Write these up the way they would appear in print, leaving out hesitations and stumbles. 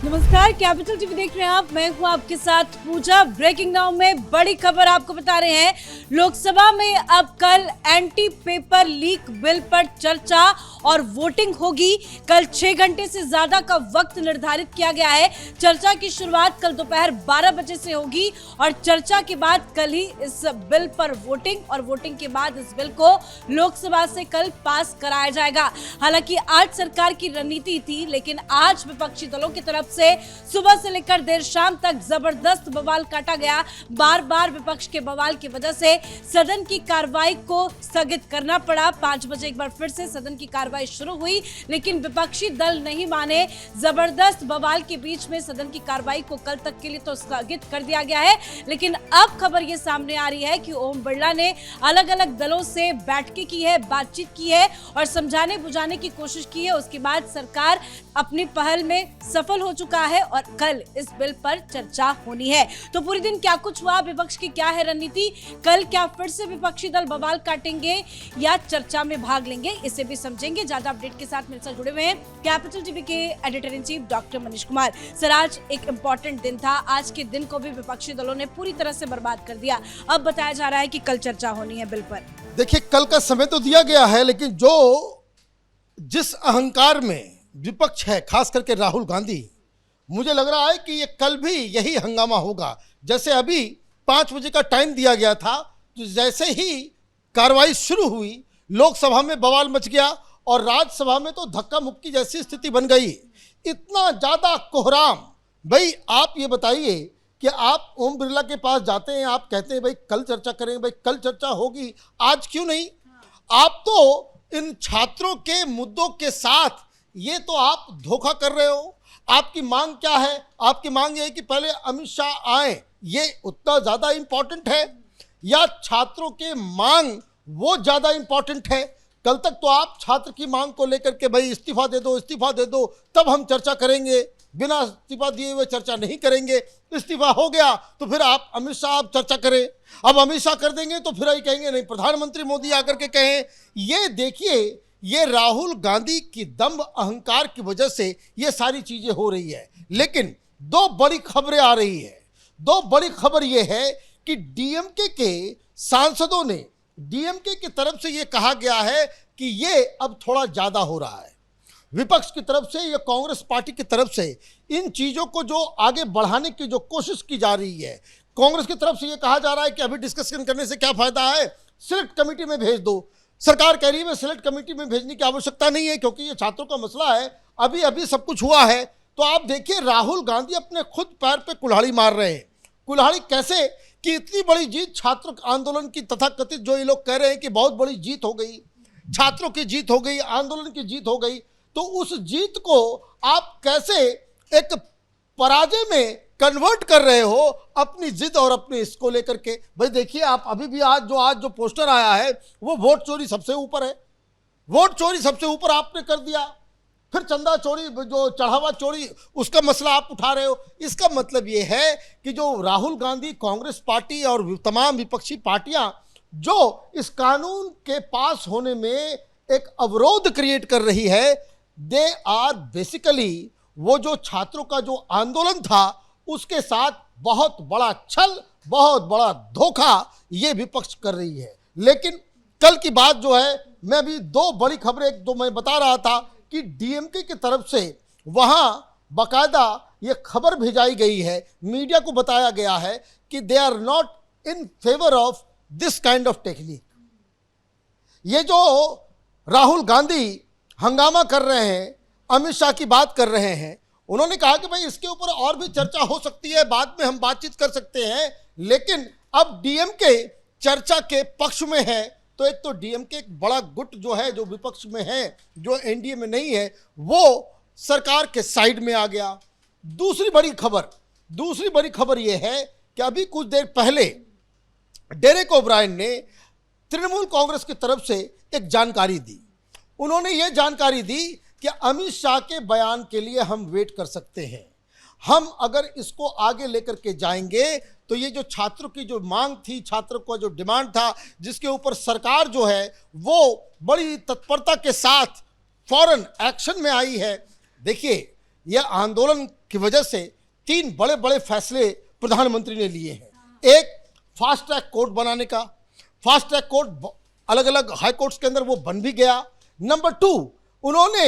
नमस्कार, capital TV देख रहे हैं आप। मैं हूं आपके साथ पूजा। ब्रेकिंग नाउ में बड़ी खबर आपको बता रहे हैं। लोकसभा में अब कल एंटी पेपर लीक बिल पर चर्चा और वोटिंग होगी। कल 6 घंटे से ज्यादा का वक्त निर्धारित किया गया है। चर्चा की शुरुआत कल दोपहर 12 बजे से होगी और चर्चा के बाद कल ही इस बिल पर वोटिंग और वोटिंग के बाद इस बिल को लोकसभा से कल पास कराया जाएगा। हालांकि आज सरकार की रणनीति थी, लेकिन आज विपक्षी दलों की तरफ से सुबह से लेकर देर शाम तक जबरदस्त बवाल काटा गया। बार बार विपक्ष के बवाल की वजह से सदन की कार्रवाई को स्थगित करना पड़ा। 5 बजे एक बार फिर से सदन की कार्रवाई शुरू हुई, लेकिन विपक्षी दल नहीं माने। जबरदस्त बवाल के बीच में सदन की कार्रवाई को कल तक के लिए तो स्थगित कर दिया गया है। लेकिन अब खबर ये सामने आ रही है कि ओम बिरला ने अलग अलग दलों से बैठकें की है, बातचीत की है और समझाने बुझाने की कोशिश की है। उसके बाद सरकार अपनी पहल में सफल हो चुका है और कल इस बिल पर चर्चा होनी है। तो पूरे दिन क्या कुछ हुआ, विपक्ष की क्या है रणनीति, कल क्या फिर से विपक्षी दल बवाल काटेंगे या चर्चा में भाग लेंगे, इसे भी समझेंगे। ज्यादा अपडेट के साथ मेरे साथ जुड़े हुए हैं कैपिटल टीवी के editor in chief doctor Manish Kumar. Sir, आज एक इंपॉर्टेंट दिन था। आज के दिन को भी विपक्षी दलों ने पूरी तरह से बर्बाद कर दिया। अब बताया जा रहा है कि कल चर्चा होनी है बिल पर। देखिए, कल का समय तो दिया गया है, लेकिन जिस अहंकार में विपक्ष है, खास करके राहुल गांधी, मुझे लग रहा है कि ये कल भी यही हंगामा होगा। जैसे अभी 5 बजे का टाइम दिया गया था, तो जैसे ही कार्रवाई शुरू हुई लोकसभा में बवाल मच गया और राज्यसभा में तो धक्का मुक्की जैसी स्थिति बन गई। इतना ज़्यादा कोहराम। भाई आप ये बताइए कि आप ओम बिरला के पास जाते हैं, आप कहते हैं भाई कल चर्चा करेंगे, भाई कल चर्चा होगी, आज क्यों नहीं? आप तो इन छात्रों के मुद्दों के साथ ये तो आप धोखा कर रहे हो। आपकी मांग क्या है? आपकी मांग ये है कि पहले अमित शाह आए, ये उतना ज़्यादा इम्पॉर्टेंट है या छात्रों के मांग वो ज़्यादा इम्पॉर्टेंट है? कल तक तो आप छात्र की मांग को लेकर के भाई इस्तीफा दे दो, इस्तीफा दे दो, तब हम चर्चा करेंगे, बिना इस्तीफा दिए हुए चर्चा नहीं करेंगे। इस्तीफा हो गया तो फिर आप अमित शाह आप चर्चा करें। अब अमित शाह कर देंगे तो फिर ये कहेंगे नहीं, प्रधानमंत्री मोदी आकर के कहें। ये देखिए, ये राहुल गांधी की दम्भ अहंकार की वजह से ये सारी चीजें हो रही है। लेकिन 2 बड़ी खबरें आ रही है। 2 बड़ी खबर ये है कि डीएमके के सांसदों ने, डीएमके की तरफ से ये कहा गया है कि ये अब थोड़ा ज्यादा हो रहा है। विपक्ष की तरफ से या कांग्रेस पार्टी की तरफ से इन चीजों को जो आगे बढ़ाने की जो कोशिश की जा रही है, कांग्रेस की तरफ से ये कहा जा रहा है कि अभी डिस्कशन करने से क्या फायदा है, सिलेक्ट कमेटी में भेज दो। सरकार कह रही है सिलेक्ट कमेटी में भेजने की आवश्यकता नहीं है, क्योंकि ये छात्रों का मसला है, अभी अभी सब कुछ हुआ है। तो आप देखिए, राहुल गांधी अपने खुद पैर पे कुल्हाड़ी मार रहे हैं। कुल्हाड़ी कैसे कि इतनी बड़ी जीत छात्र आंदोलन की, तथाकथित जो ये लोग कह रहे हैं कि बहुत बड़ी जीत हो गई, छात्रों की जीत हो गई, आंदोलन की जीत हो गई, तो उस जीत को आप कैसे एक पराजय में कन्वर्ट कर रहे हो अपनी जिद और अपने इसको लेकर के। भाई देखिए, आप अभी भी आज जो पोस्टर आया है वो वोट चोरी सबसे ऊपर है। वोट चोरी सबसे ऊपर आपने कर दिया। फिर चंदा चोरी, जो चढ़ावा चोरी, उसका मसला आप उठा रहे हो। इसका मतलब ये है कि जो राहुल गांधी, कांग्रेस पार्टी और तमाम विपक्षी पार्टियां जो इस कानून के पास होने में एक अवरोध क्रिएट कर रही है, दे आर बेसिकली, वो जो छात्रों का जो आंदोलन था उसके साथ बहुत बड़ा छल, बहुत बड़ा धोखा ये विपक्ष कर रही है। लेकिन कल की बात जो है, मैं भी 2 बड़ी खबरें, एक मैं बता रहा था कि डीएमके की तरफ से वहां बाकायदा ये खबर भेजाई गई है, मीडिया को बताया गया है कि they are not in favour of this kind of technique. ये जो राहुल गांधी हंगामा कर रहे हैं, अमित शाह की बात कर रहे हैं, उन्होंने कहा कि भाई इसके ऊपर और भी चर्चा हो सकती है, बाद में हम बातचीत कर सकते हैं। लेकिन अब डीएमके चर्चा के पक्ष में है, तो एक तो डीएमके एक बड़ा गुट जो है, जो विपक्ष में है, जो एनडीए में नहीं है, वो सरकार के साइड में आ गया। दूसरी बड़ी खबर यह है कि अभी कुछ देर पहले डेरेक ओब्रायन ने तृणमूल कांग्रेस की तरफ से एक जानकारी दी। उन्होंने ये जानकारी दी कि अमित शाह के बयान के लिए हम वेट कर सकते हैं। हम अगर इसको आगे लेकर के जाएंगे तो ये जो छात्रों की जो मांग थी, छात्रों का जो डिमांड था, जिसके ऊपर सरकार जो है वो बड़ी तत्परता के साथ फौरन एक्शन में आई है। देखिए, यह आंदोलन की वजह से 3 बड़े बड़े फैसले प्रधानमंत्री ने लिए हैं। एक, फास्ट ट्रैक कोर्ट बनाने का। फास्ट ट्रैक कोर्ट अलग अलग हाई कोर्ट्स के अंदर वो बन भी गया। नंबर 2, उन्होंने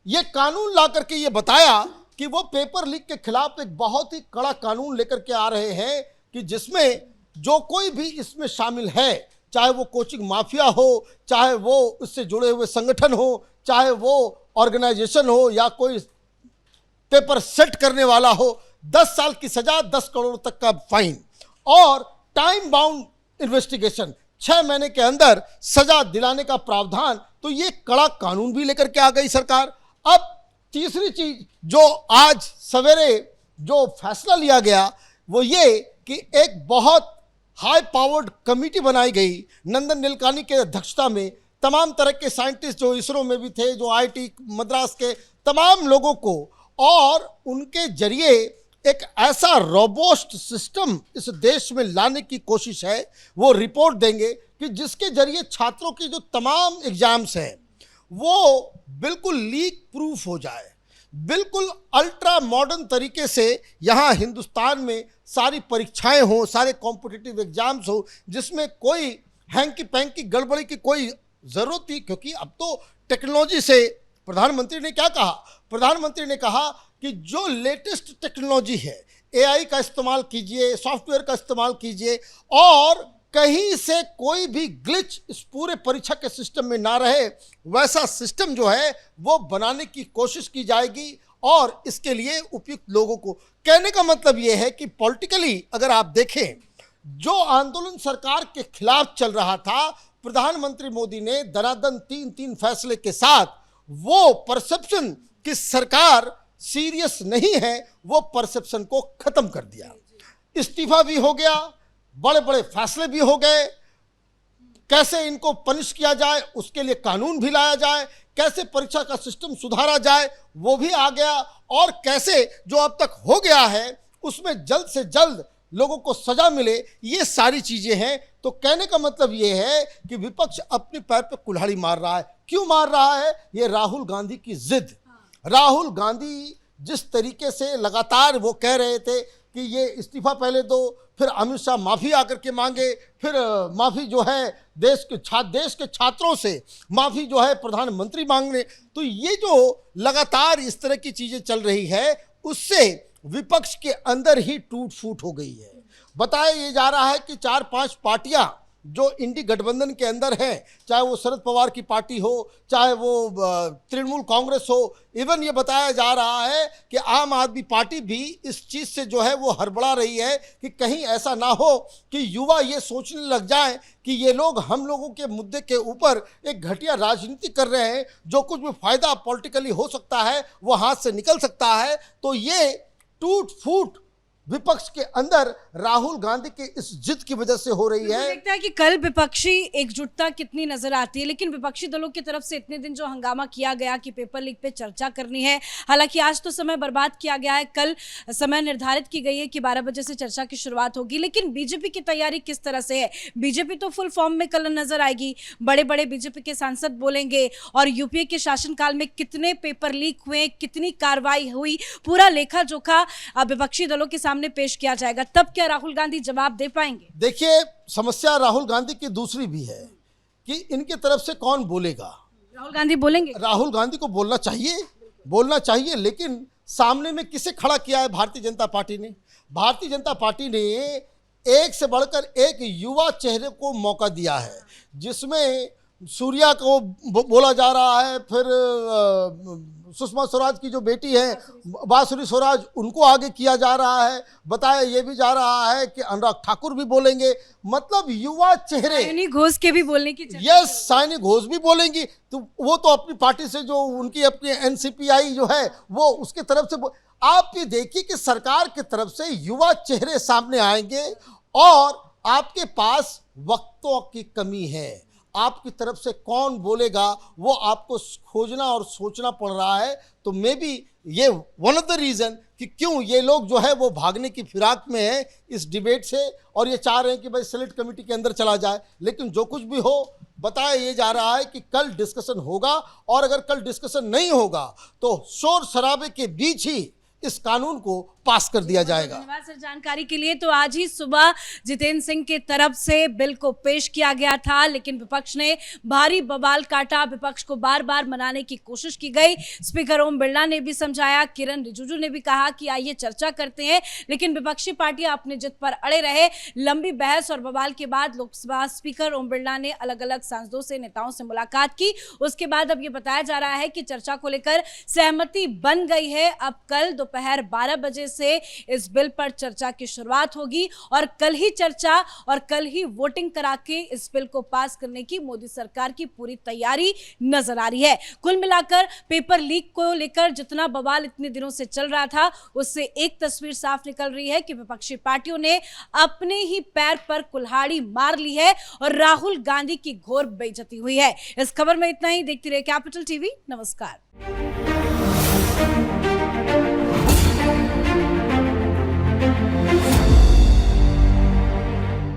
ये कानून ला करके ये बताया कि वो पेपर लीक के खिलाफ एक बहुत ही कड़ा कानून लेकर के आ रहे हैं कि जिसमें जो कोई भी इसमें शामिल है, चाहे वो कोचिंग माफिया हो, चाहे वो इससे जुड़े हुए संगठन हो, चाहे वो ऑर्गेनाइजेशन हो या कोई पेपर सेट करने वाला हो, 10 साल की सजा, 10 करोड़ तक का फाइन और टाइम बाउंड इन्वेस्टिगेशन, 6 महीने के अंदर सजा दिलाने का प्रावधान। तो ये कड़ा कानून भी लेकर के आ गई सरकार। अब तीसरी चीज जो आज सवेरे जो फैसला लिया गया वो ये कि एक बहुत हाई पावर्ड कमेटी बनाई गई नंदन नीलकानी के अध्यक्षता में। तमाम तरह के साइंटिस्ट जो इसरो में भी थे, जो आईआईटी मद्रास के तमाम लोगों को, और उनके जरिए एक ऐसा रोबोस्ट सिस्टम इस देश में लाने की कोशिश है। वो रिपोर्ट देंगे कि जिसके जरिए छात्रों की जो तमाम एग्जाम्स हैं वो बिल्कुल लीक प्रूफ हो जाए, बिल्कुल अल्ट्रा मॉडर्न तरीके से यहाँ हिंदुस्तान में सारी परीक्षाएं हो, सारे कॉम्पिटिटिव एग्जाम्स हो, जिसमें कोई हैंकी पैंकी गड़बड़ी की कोई ज़रूरत थी। क्योंकि अब तो टेक्नोलॉजी से, प्रधानमंत्री ने क्या कहा? प्रधानमंत्री ने कहा कि जो लेटेस्ट टेक्नोलॉजी है, एआई का इस्तेमाल कीजिए, सॉफ्टवेयर का इस्तेमाल कीजिए और कहीं से कोई भी ग्लिच इस पूरे परीक्षा के सिस्टम में ना रहे, वैसा सिस्टम जो है वो बनाने की कोशिश की जाएगी और इसके लिए उपयुक्त लोगों को। कहने का मतलब ये है कि पॉलिटिकली अगर आप देखें, जो आंदोलन सरकार के खिलाफ चल रहा था, प्रधानमंत्री मोदी ने दनादन 3 फैसले के साथ वो परसेप्शन कि सरकार सीरियस नहीं है, वो परसेप्शन को खत्म कर दिया। इस्तीफा भी हो गया, बड़े बड़े फैसले भी हो गए, कैसे इनको पनिश किया जाए उसके लिए कानून भी लाया जाए, कैसे परीक्षा का सिस्टम सुधारा जाए वो भी आ गया, और कैसे जो अब तक हो गया है उसमें जल्द से जल्द लोगों को सजा मिले, ये सारी चीजें हैं। तो कहने का मतलब ये है कि विपक्ष अपने पैर पे कुल्हाड़ी मार रहा है। क्यों मार रहा है? ये राहुल गांधी की जिद। राहुल गांधी जिस तरीके से लगातार वो कह रहे थे कि ये इस्तीफा पहले दो, फिर अमित शाह माफ़ी आकर के मांगे, फिर माफ़ी जो है देश के छात्रों से माफ़ी जो है प्रधानमंत्री मांगने। तो ये जो लगातार इस तरह की चीज़ें चल रही है, उससे विपक्ष के अंदर ही टूट फूट हो गई है। बताया ये जा रहा है कि 4-5 पार्टियां जो इंडी गठबंधन के अंदर हैं, चाहे वो शरद पवार की पार्टी हो, चाहे वो तृणमूल कांग्रेस हो, इवन ये बताया जा रहा है कि आम आदमी पार्टी भी इस चीज़ से जो है वो हड़बड़ा रही है कि कहीं ऐसा ना हो कि युवा ये सोचने लग जाएं कि ये लोग हम लोगों के मुद्दे के ऊपर एक घटिया राजनीति कर रहे हैं, जो कुछ भी फायदा पॉलिटिकली हो सकता है वो हाथ से निकल सकता है। तो ये टूट फूट विपक्ष के अंदर राहुल गांधी के इस जिद की वजह से हो रही है। देखता है कि कल विपक्षी एकजुटता कितनी नजर आती है, लेकिन विपक्षी दलों की तरफ से इतने दिन जो हंगामा किया गया कि पेपर लीक पे चर्चा करनी है, हालांकि आज तो समय बर्बाद किया गया है, कल समय निर्धारित की गई है कि 12 बजे से चर्चा की शुरुआत होगी, लेकिन बीजेपी की तैयारी किस तरह से है? बीजेपी तो फुल फॉर्म में कल नजर आएगी, बड़े बड़े बीजेपी के सांसद बोलेंगे और यूपीए के शासनकाल में कितने पेपर लीक हुए, कितनी कार्रवाई हुई, पूरा लेखा जोखा विपक्षी दलों के सामने पेश किया जाएगा। तब क्या राहुल गांधी जवाब दे पाएंगे? देखिए, समस्या राहुल गांधी की दूसरी भी है कि इनकी तरफ से कौन बोलेगा। राहुल गांधी बोलेंगे? राहुल गांधी को बोलना चाहिए, लेकिन सामने में किसे खड़ा किया है भारतीय जनता पार्टी ने? भारतीय जनता पार्टी ने एक से बढ़कर एक युवा चेहरे को मौका दिया है, जिसमें सूर्या को बोला जा रहा है, फिर सुषमा स्वराज की जो बेटी है बांसुरी स्वराज, उनको आगे किया जा रहा है। बताया ये भी जा रहा है कि अनुराग ठाकुर भी बोलेंगे। मतलब युवा चेहरे, साइनी घोष के भी बोलने की यस, साइनी घोष भी बोलेंगी। तो वो तो अपनी पार्टी से जो उनकी अपनी एनसीपीआई जो है वो उसके तरफ से आप ये देखिए कि सरकार की तरफ से युवा चेहरे सामने आएंगे और आपके पास वक्तों की कमी है। आपकी तरफ से कौन बोलेगा वो आपको खोजना और सोचना पड़ रहा है। तो मे बी ये वन ऑफ द रीज़न कि क्यों ये लोग जो है वो भागने की फिराक में है इस डिबेट से, और ये चाह रहे हैं कि भाई सेलेक्ट कमेटी के अंदर चला जाए। लेकिन जो कुछ भी हो, बताया ये जा रहा है कि कल डिस्कशन होगा, और अगर कल डिस्कशन नहीं होगा तो शोर शराबे के बीच ही इस कानून को पास कर दिया जाएगा। धन्यवाद सर जानकारी के लिए। तो आज ही सुबह जितेंद्र सिंह की तरफ से बिल को पेश किया गया था, लेकिन विपक्ष ने भारी बवाल काटा। विपक्ष को बार बार मनाने की कोशिश की गई। स्पीकर ओम बिरला ने भी समझाया, किरण रिजिजू ने भी कहा कि आइए चर्चा करते हैं, लेकिन विपक्षी पार्टियां अपने जिद पर अड़े रहे। लंबी बहस और बवाल के बाद लोकसभा स्पीकर ओम बिरला ने अलग अलग सांसदों से, नेताओं से मुलाकात की। उसके बाद अब ये बताया जा रहा है कि चर्चा को लेकर सहमति बन गई है। अब कल दोपहर 12 बजे से इस बिल पर चर्चा की शुरुआत होगी और कल ही चर्चा और कल ही वोटिंग करा के इस बिल को पास करने की मोदी सरकार की पूरी तैयारी नजर आ रही है। कुल मिलाकर पेपर लीक को लेकर जितना बवाल इतने दिनों से चल रहा था, उससे एक तस्वीर साफ निकल रही है कि विपक्षी पार्टियों ने अपने ही पैर पर कुल्हाड़ी मार ली है और राहुल गांधी की घोर बेइज्जती हुई है। इस खबर में इतना ही। देखती रहिए कैपिटल टीवी। नमस्कार।